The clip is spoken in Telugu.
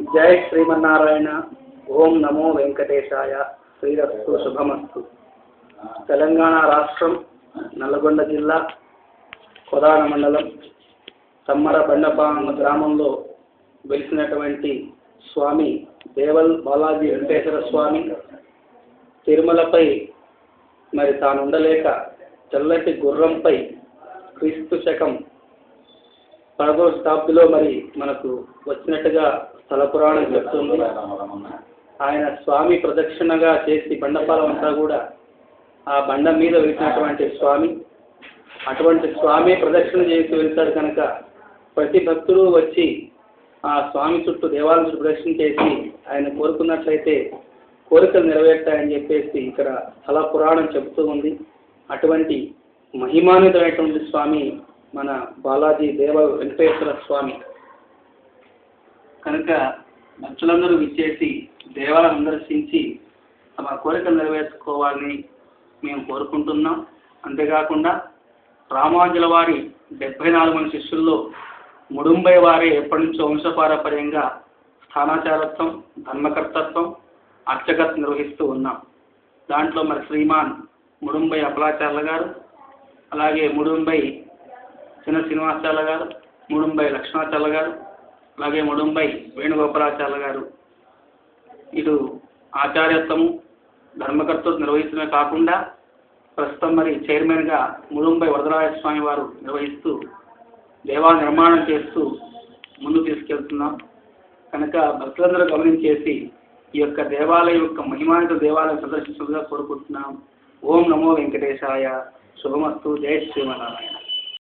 జై శ్రీమన్నారాయణ. ఓం నమో వెంకటేశాయ. శ్రీరస్తు శుభమస్తు. తెలంగాణ రాష్ట్రం నల్లగొండ జిల్లా కొదాడ మండలం తమ్మర బండపాంగ గ్రామంలో వెలిసినటువంటి స్వామి దేవల్ బాలాజీ వెంకటేశ్వర స్వామి తిరుమలపై మరి తాను ఉండలేక తెల్లటి గుర్రంపై క్రీస్తు శకం 11వ శతాబ్దిలో మరి మనకు వచ్చినట్టుగా స్థల పురాణం చెప్తుంది. ఆయన స్వామి ప్రదక్షిణగా చేసి బండపాలం అంతా కూడా ఆ బండ మీద వెళ్తున్నటువంటి స్వామి, అటువంటి స్వామి ప్రదక్షిణ చేసి వెళ్తాడు కనుక ప్రతి భక్తుడు వచ్చి ఆ స్వామి చుట్టూ దేవాలయం చుట్టూ ప్రదక్షిణ చేసి ఆయన కోరుకున్నట్లయితే కోరికలు నెరవేరుతాయని చెప్పేసి ఇక్కడ స్థల పురాణం చెబుతూ ఉంది. అటువంటి మహిమాన్వితమైనటువంటి స్వామి మన బాలాజీ దేవ వెంకటేశ్వర స్వామి కనుక భక్తులందరూ విచ్చేసి దేవాలయం దర్శించి తమ కోరికలు నెరవేర్చుకోవాలని మేము కోరుకుంటున్నాం. అంతేకాకుండా రామానుజుల వారి 74 మంది శిష్యుల్లో ముడుంబై వారే ఎప్పటి నుంచో వంశపారపర్యంగా స్థానాచారత్వం, ధర్మకర్తత్వం, అర్చకత్వం నిర్వహిస్తూ ఉన్నాం. దాంట్లో మరి శ్రీమాన్ ముడుంబై అప్పలాచార్యుల గారు, అలాగే ముడుంబై చిన్న శ్రీనివాసాచార్యుల గారు, ముడుంబై లక్ష్మణాచార్యుల గారు, అలాగే ముడుంబై వేణుగోపాలాచార్యుల గారు ఇటు ఆచార్యత్వము, ధర్మకర్తత్వం నిర్వహిస్తూనే కాకుండా ప్రస్తుతం మరి చైర్మన్గా ముడుంబై వరదరాజ స్వామి వారు నిర్వహిస్తూ దేవాలయ నిర్మాణం చేస్తూ ముందుకు తీసుకెళ్తున్నాం. కనుక భక్తులందరూ గమనించేసి ఈ యొక్క దేవాలయం యొక్క మహిమానిత దేవాలయం సందర్శించాలని కోరుకుంటున్నాం. ఓం నమో వెంకటేశాయ. శుభమస్తు. జై శ్రీమన్నారాయణ.